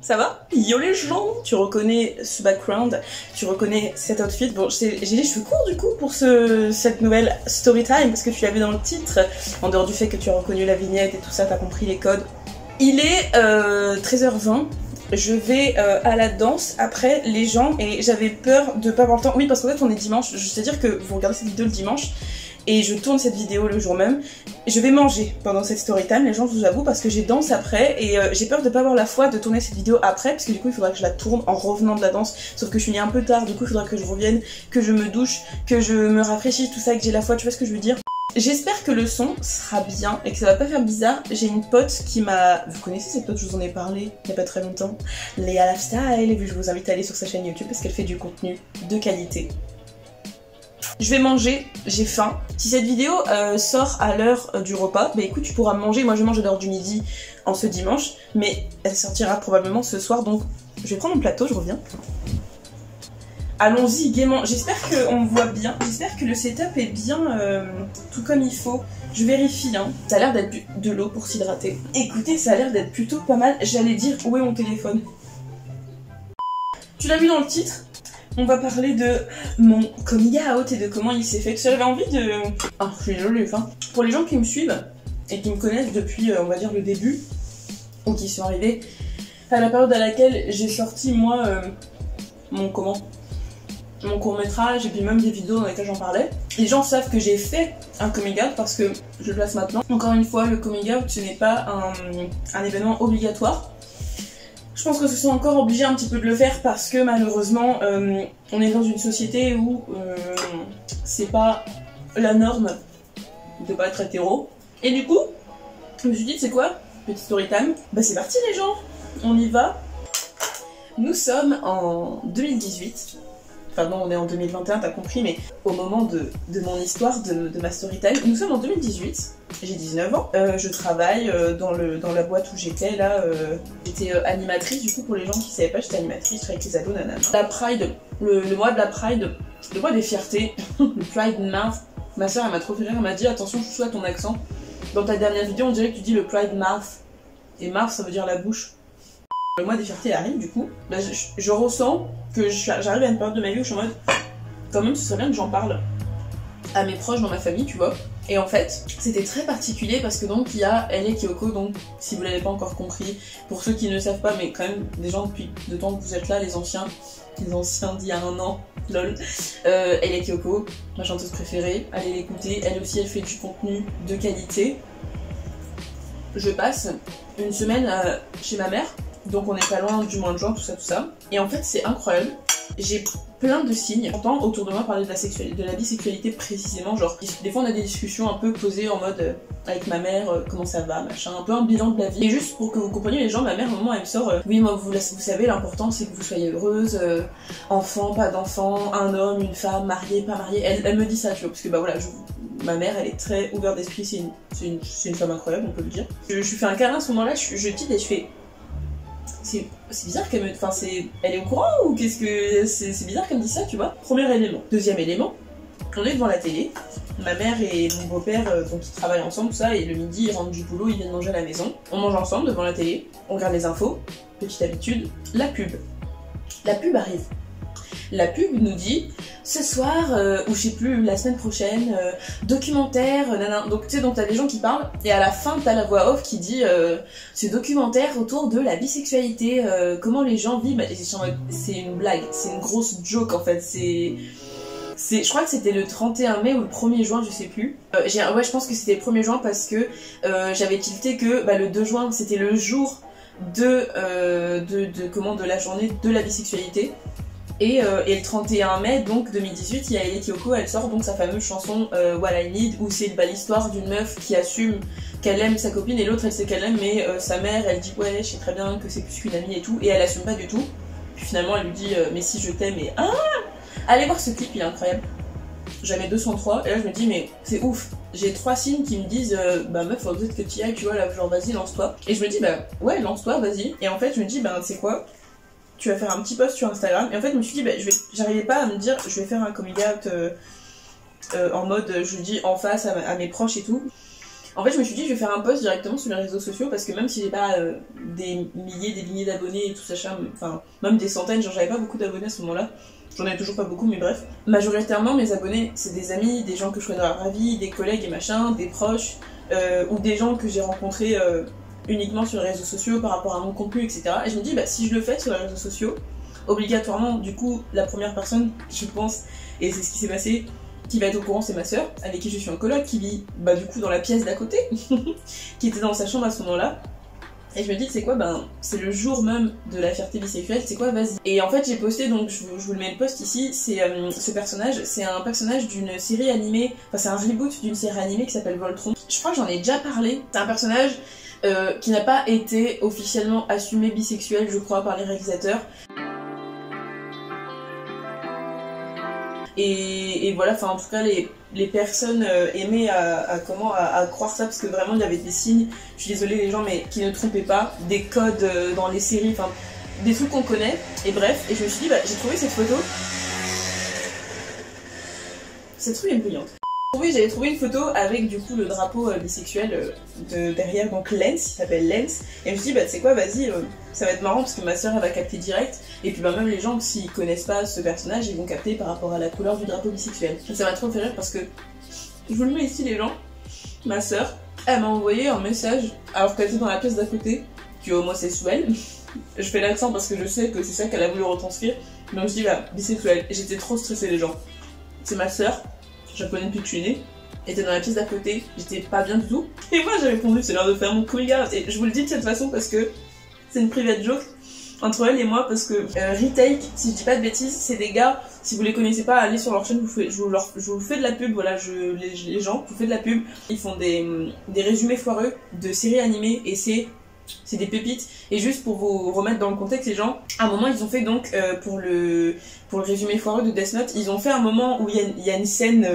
Ça va? Yo les gens, tu reconnais ce background, tu reconnais cet outfit. Bon, j'ai les cheveux courts du coup pour cette nouvelle story time parce que tu l'avais dans le titre. En dehors du fait que tu as reconnu la vignette et tout ça, t'as compris les codes. Il est 13h20. Je vais à la danse après les gens et j'avais peur de pas avoir le temps. Oui, parce qu'en fait on est dimanche. C'est-à-dire que vous regardez cette vidéo le dimanche et je tourne cette vidéo le jour même. Je vais manger pendant cette story time, les gens, je vous avoue, parce que j'ai danse après et j'ai peur de pas avoir la foi de tourner cette vidéo après parce que du coup il faudra que je la tourne en revenant de la danse. Sauf que je suis née un peu tard, du coup il faudra que je revienne, que je me douche, que je me rafraîchisse, tout ça, que j'ai la foi, tu vois ce que je veux dire? J'espère que le son sera bien et que ça va pas faire bizarre. J'ai une pote qui m'a... Vous connaissez cette pote, je vous en ai parlé il y a pas très longtemps, Léa Lifestyle, et je vous invite à aller sur sa chaîne YouTube parce qu'elle fait du contenu de qualité. Je vais manger, j'ai faim. Si cette vidéo sort à l'heure du repas, bah écoute, tu pourras manger. Moi je mange à l'heure du midi en ce dimanche, mais elle sortira probablement ce soir, donc je vais prendre mon plateau, je reviens. Allons-y gaiement. J'espère qu'on me voit bien, j'espère que le setup est bien tout comme il faut. Je vérifie, hein. Ça a l'air d'être de l'eau pour s'hydrater. Écoutez, ça a l'air d'être plutôt pas mal. J'allais dire où est mon téléphone. Tu l'as vu dans le titre? On va parler de mon coming out et de comment il s'est fait. Parce que j'avais envie de... Ah, je suis désolée, enfin. Pour les gens qui me suivent et qui me connaissent depuis, on va dire, le début, ou qui sont arrivés à la période à laquelle j'ai sorti, moi, mon court-métrage et puis même des vidéos dans lesquelles j'en parlais, les gens savent que j'ai fait un coming out parce que je le place maintenant. Encore une fois, le coming out, ce n'est pas un événement obligatoire. Je pense que ce sont encore obligés un petit peu de le faire parce que malheureusement on est dans une société où c'est pas la norme de pas être hétéro. Et du coup, je me suis dit c'est quoi? Petit story time. Bah c'est parti les gens, on y va. Nous sommes en 2018. Enfin non, on est en 2021, t'as compris, mais au moment de mon histoire, de ma story time, nous sommes en 2018, j'ai 19 ans, je travaille dans la boîte où j'étais, là, j'étais animatrice, du coup pour les gens qui savaient pas, j'étais animatrice, je travaillais avec les ados, nanana. La Pride, le mois de la Pride, le mois des fiertés, le Pride Month, ma soeur elle m'a trop fait rire, elle m'a dit attention chouchou à ton accent, dans ta dernière vidéo on dirait que tu dis le Pride Month, et Month ça veut dire la bouche. Le mois des fiertés arrive du coup, bah, je ressens que j'arrive à une période de ma vie où je suis en mode quand même ce serait bien que j'en parle à mes proches dans ma famille tu vois. Et en fait c'était très particulier parce que donc il y a L.A. Kyoko, donc si vous l'avez pas encore compris, pour ceux qui ne le savent pas mais quand même des gens depuis le temps que vous êtes là, les anciens d'il y a un an, lol, L.A. Kyoko, ma chanteuse préférée, allez l'écouter, elle aussi elle fait du contenu de qualité. Je passe une semaine chez ma mère. Donc on n'est pas loin du mois de juin, tout ça. Et en fait c'est incroyable, j'ai plein de signes. J'entends autour de moi parler de la bisexualité précisément, genre des fois on a des discussions un peu posées en mode avec ma mère, comment ça va, machin, un peu un bilan de la vie. Et juste pour que vous compreniez les gens, ma mère à un moment elle me sort oui moi vous savez l'important c'est que vous soyez heureuse, enfant, pas d'enfant, un homme, une femme, marié, pas marié, elle me dit ça tu vois, parce que bah voilà, ma mère elle est très ouverte d'esprit, c'est une femme incroyable on peut le dire. Je lui fais un câlin à ce moment là, je dis et je fais... C'est bizarre qu'elle me... Enfin, elle est au courant ou qu'est-ce que... C'est bizarre qu'elle me dise ça, tu vois. Premier élément. Deuxième élément, on est devant la télé. Ma mère et mon beau-père, donc ils travaillent ensemble, tout ça, et le midi, ils rentrent du boulot, ils viennent manger à la maison. On mange ensemble devant la télé, on regarde les infos, petite habitude, la pub. La pub arrive. La pub nous dit, ce soir, ou je sais plus, la semaine prochaine, documentaire, nanana. Donc tu sais, donc t'as des gens qui parlent, et à la fin t'as la voix off qui dit ce documentaire autour de la bisexualité, comment les gens vivent. C'est une blague, c'est une grosse joke en fait, je crois que c'était le 31 mai ou le 1er juin, je sais plus. Ouais, je pense que c'était le 1er juin parce que j'avais tilté que le 2 juin c'était le jour de la journée de la bisexualité. Et le 31 mai, donc 2018, il y a L.A. Kyoko, elle sort donc sa fameuse chanson What I Need, où c'est l'histoire d'une meuf qui assume qu'elle aime sa copine et l'autre elle sait qu'elle aime, mais sa mère elle dit ouais je sais très bien que c'est plus qu'une amie et tout, et elle assume pas du tout. Puis finalement elle lui dit mais si je t'aime, et allez voir ce clip, il est incroyable. J'avais 203 et là je me dis mais c'est ouf, j'ai 3 signes qui me disent bah meuf faut peut-être que tu y ailles, tu vois là, genre vas-y lance-toi. Et je me dis bah ouais lance-toi vas-y, et en fait je me dis bah tu sais quoi, tu vas faire un petit post sur Instagram. Et en fait je me suis dit bah j'arrivais pas à me dire je vais faire un coming out en mode je le dis en face à mes proches et tout. En fait je me suis dit je vais faire un post directement sur les réseaux sociaux parce que même si j'ai pas des milliers d'abonnés et tout ça, enfin même des centaines, genre j'avais pas beaucoup d'abonnés à ce moment-là, j'en ai toujours pas beaucoup mais bref, majoritairement mes abonnés c'est des amis, des gens que je connais dans la vie, des collègues et machin, des proches ou des gens que j'ai rencontrés uniquement sur les réseaux sociaux par rapport à mon contenu, etc. Et je me dis, bah, si je le fais sur les réseaux sociaux, obligatoirement, du coup, la première personne, je pense, et c'est ce qui s'est passé, qui va être au courant, c'est ma soeur, avec qui je suis en coloc, qui vit, bah, du coup, dans la pièce d'à côté, qui était dans sa chambre à ce moment-là. Et je me dis, c'est quoi, ben, c'est le jour même de la fierté bisexuelle, c'est quoi, vas-y. Et en fait, j'ai posté, donc je vous le mets le post ici, c'est ce personnage, c'est un personnage d'une série animée, enfin, c'est un reboot d'une série animée qui s'appelle Voltron. Je crois que j'en ai déjà parlé. C'est un personnage qui n'a pas été officiellement assumé bisexuel, je crois, par les réalisateurs. Et voilà, enfin en tout cas les personnes aimaient à croire ça parce que vraiment il y avait des signes, je suis désolée les gens mais qui ne trompaient pas, des codes dans les séries, enfin des trucs qu'on connaît, et bref, et je me suis dit bah j'ai trouvé cette photo, cette rue est brillante. Oui, j'avais trouvé une photo avec du coup le drapeau bisexuel derrière, donc Lens, il s'appelle Lens, et je me suis dit bah tu sais quoi, vas-y, ça va être marrant parce que ma soeur elle va capter direct, et puis bah même les gens s'ils connaissent pas ce personnage ils vont capter par rapport à la couleur du drapeau bisexuel. Et ça m'a trop fait rire parce que, je vous le mets ici les gens, ma soeur, elle m'a envoyé un message alors qu'elle était dans la pièce d'à côté, qui est homosexuelle, je fais l'accent parce que je sais que c'est ça qu'elle a voulu retranscrire, mais je me suis dit bah bisexuelle, et j'étais trop stressée les gens. C'est ma soeur, japonais depuis que je suis née, était dans la pièce d'à côté, j'étais pas bien du tout. Et moi j'ai répondu c'est l'heure de faire mon coming out. Et je vous le dis de cette façon parce que c'est une private joke entre elle et moi parce que Retake, si je dis pas de bêtises, c'est des gars, si vous les connaissez pas, allez sur leur chaîne, je vous fais de la pub, voilà, les gens, je vous fais de la pub. Ils font des résumés foireux de séries animées et c'est des pépites. Et juste pour vous remettre dans le contexte, les gens, à un moment ils ont fait donc pour le résumé foireux de Death Note, ils ont fait un moment où il y a une scène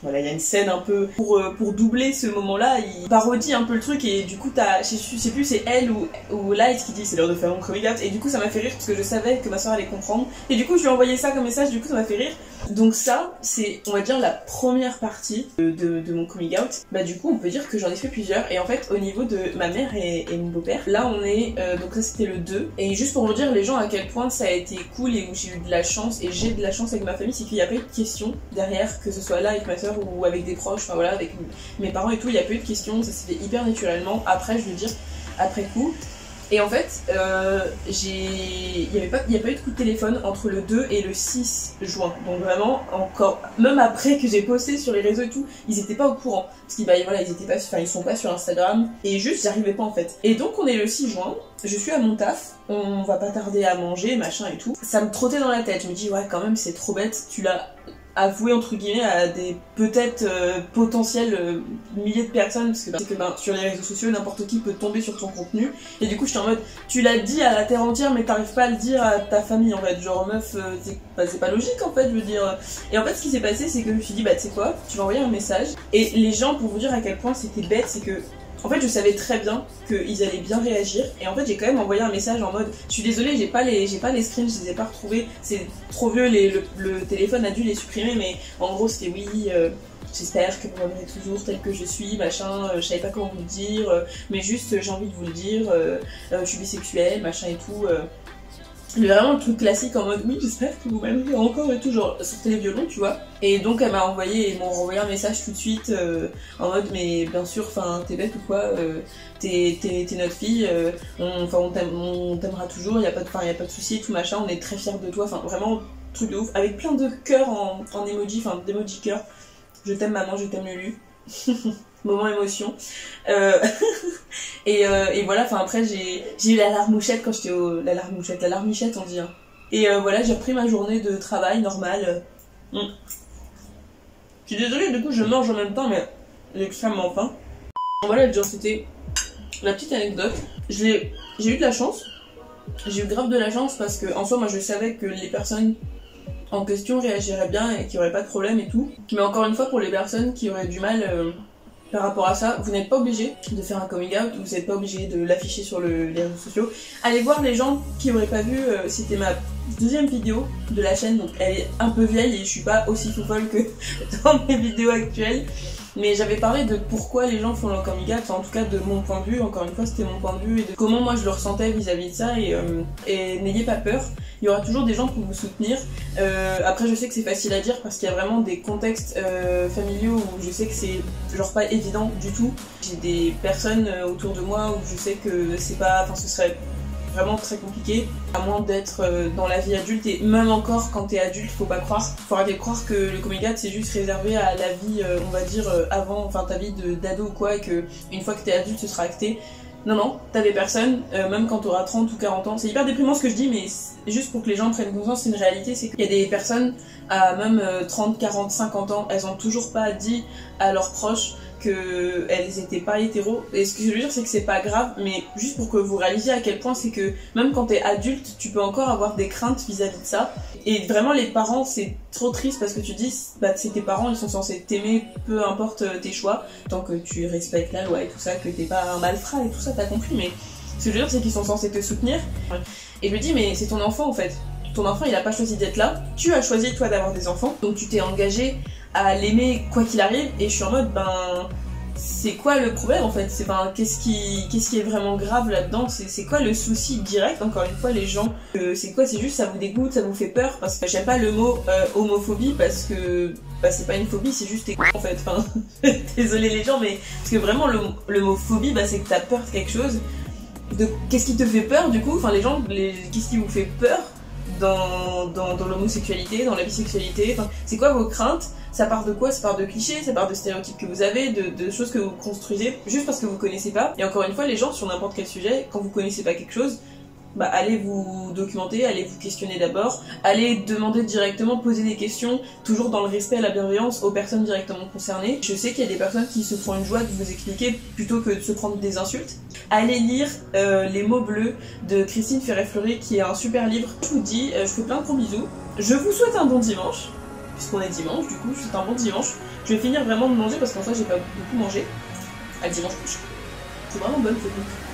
voilà, il y a une scène un peu pour doubler ce moment-là, il parodie un peu le truc et du coup je sais plus c'est elle ou Light qui dit c'est l'heure de faire mon coming out, et du coup ça m'a fait rire parce que je savais que ma soeur allait comprendre et du coup je lui ai envoyé ça comme message, du coup ça m'a fait rire. Donc ça c'est on va dire la première partie de mon coming out. Bah du coup on peut dire que j'en ai fait plusieurs, et en fait au niveau de ma mère et mon beau-père, là on est donc ça c'était le 2, et juste pour vous dire les gens à quel point ça a été cool et où j'ai eu de la chance, et j'ai de la chance avec ma famille, c'est qu'il n'y a pas eu de questions derrière, que ce soit là avec ma soeur ou avec des proches, enfin voilà, avec mes parents et tout, il n'y a pas eu de questions, ça s'est fait hyper naturellement, après je veux dire, après coup. Et en fait, il n'y a pas eu de coup de téléphone entre le 2 et le 6 juin. Donc vraiment, encore, même après que j'ai posté sur les réseaux et tout, ils étaient pas au courant. Parce qu'ils voilà, ils sont pas sur Instagram. Et juste, j'arrivais pas en fait. Et donc on est le 6 juin, je suis à mon taf, on va pas tarder à manger, machin et tout. Ça me trottait dans la tête, je me dis ouais quand même c'est trop bête, tu l'as avoué entre guillemets à des peut-être potentiels milliers de personnes, parce que, sur les réseaux sociaux n'importe qui peut tomber sur ton contenu, et du coup j'étais en mode tu l'as dit à la terre entière mais t'arrives pas à le dire à ta famille en fait, genre meuf c'est pas logique en fait, je veux dire. Et en fait ce qui s'est passé c'est que je me suis dit bah tu sais quoi, tu vas envoyer un message, et les gens, pour vous dire à quel point c'était bête, c'est que en fait je savais très bien qu'ils allaient bien réagir, et en fait j'ai quand même envoyé un message en mode je suis désolée, j'ai pas les screens, je les ai pas retrouvés, c'est trop vieux, le téléphone a dû les supprimer, mais en gros c'était oui j'espère que vous m'aimerez toujours tel que je suis, machin, je savais pas comment vous le dire, mais juste j'ai envie de vous le dire, je suis bisexuelle, machin et tout. Mais vraiment le truc classique en mode oui j'espère que vous m'aimerez encore et tout, genre sortez les violons tu vois. Et donc elle m'a envoyé, ils m'ont renvoyé un message tout de suite en mode mais bien sûr enfin t'es bête ou quoi, t'es notre fille, on t'aimera toujours, y a pas de souci et tout machin, on est très fiers de toi, enfin vraiment truc de ouf, avec plein de cœurs en emoji, enfin d'emoji cœur, je t'aime maman, je t'aime Lulu. Moment émotion. Et voilà, enfin après j'ai eu la larmouchette quand j'étais la larmichette on dit. Hein. Et voilà, j'ai repris ma journée de travail normale. Je suis désolée, du coup je mange en même temps, mais j'ai extrêmement faim. Voilà, genre c'était la petite anecdote. J'ai eu de la chance. J'ai eu grave de la chance parce que en soi moi je savais que les personnes en question réagiraient bien et qu'il n'y aurait pas de problème et tout. Mais encore une fois, pour les personnes qui auraient du mal par rapport à ça, vous n'êtes pas obligé de faire un coming out, vous n'êtes pas obligé de l'afficher sur les réseaux sociaux. Allez voir les gens qui n'auraient pas vu, c'était ma deuxième vidéo de la chaîne, donc elle est un peu vieille et je suis pas aussi folle que dans mes vidéos actuelles. Mais j'avais parlé de pourquoi les gens font leur coming out, enfin en tout cas de mon point de vue, encore une fois c'était mon point de vue, et de comment moi je le ressentais vis-à-vis de ça, et n'ayez pas peur, il y aura toujours des gens pour vous soutenir. Après je sais que c'est facile à dire parce qu'il y a vraiment des contextes familiaux où je sais que c'est genre pas évident du tout. J'ai des personnes autour de moi où je sais que c'est pas, enfin ce serait vraiment très compliqué, à moins d'être dans la vie adulte, et même encore quand t'es adulte, faut pas croire, faut arrêter de croire que le coming out c'est juste réservé à la vie, on va dire, avant, enfin ta vie d'ado ou quoi, et que une fois que t'es adulte ce sera acté. Non, non, t'as des personnes, même quand t'auras 30 ou 40 ans, c'est hyper déprimant ce que je dis, mais juste pour que les gens prennent conscience, c'est une réalité, c'est qu'il y a des personnes à même 30, 40, 50 ans, elles ont toujours pas dit à leurs proches qu'elles étaient pas hétéros. Et ce que je veux dire, c'est que c'est pas grave, mais juste pour que vous réalisiez à quel point c'est que même quand t'es adulte, tu peux encore avoir des craintes vis-à-vis de ça. Et vraiment, les parents, c'est trop triste parce que tu dis, bah, c'est tes parents, ils sont censés t'aimer, peu importe tes choix, tant que tu respectes la loi et tout ça, que t'es pas un malfrat et tout ça, t'as compris, mais ce que je veux dire, c'est qu'ils sont censés te soutenir. Et je me dis, mais c'est ton enfant en fait. Ton enfant, il a pas choisi d'être là. Tu as choisi, toi, d'avoir des enfants. Donc tu t'es engagé à l'aimer quoi qu'il arrive. Et je suis en mode, ben, c'est quoi le problème en fait? C'est, ben, qu'est-ce qui est vraiment grave là-dedans? C'est quoi le souci direct? Encore une fois, les gens, c'est quoi? C'est juste, ça vous dégoûte, ça vous fait peur? Parce que j'aime pas le mot homophobie parce que, bah, c'est pas une phobie, c'est juste t'es con en fait. Enfin, désolé les gens, mais parce que vraiment, le mot phobie, bah, c'est que t'as peur de quelque chose. De qu'est-ce qui te fait peur du coup? Enfin, les gens, qu'est-ce qui vous fait peur dans l'homosexualité, dans la bisexualité? Enfin, c'est quoi vos craintes? Ça part de quoi? Ça part de clichés, ça part de stéréotypes que vous avez, de choses que vous construisez juste parce que vous connaissez pas. Et encore une fois, les gens, sur n'importe quel sujet, quand vous connaissez pas quelque chose, bah allez vous documenter, allez vous questionner d'abord, allez demander directement, poser des questions, toujours dans le respect et la bienveillance aux personnes directement concernées. Je sais qu'il y a des personnes qui se font une joie de vous expliquer plutôt que de se prendre des insultes. Allez lire Les mots bleus de Christine Ferré-Fleury, qui est un super livre. Je vous dis, je vous fais plein de gros bisous. Je vous souhaite un bon dimanche, puisqu'on est dimanche, du coup, je vous souhaite un bon dimanche. Je vais finir vraiment de manger parce qu'en fait j'ai pas beaucoup mangé. À dimanche prochain. C'est vraiment bonne cette bouffe.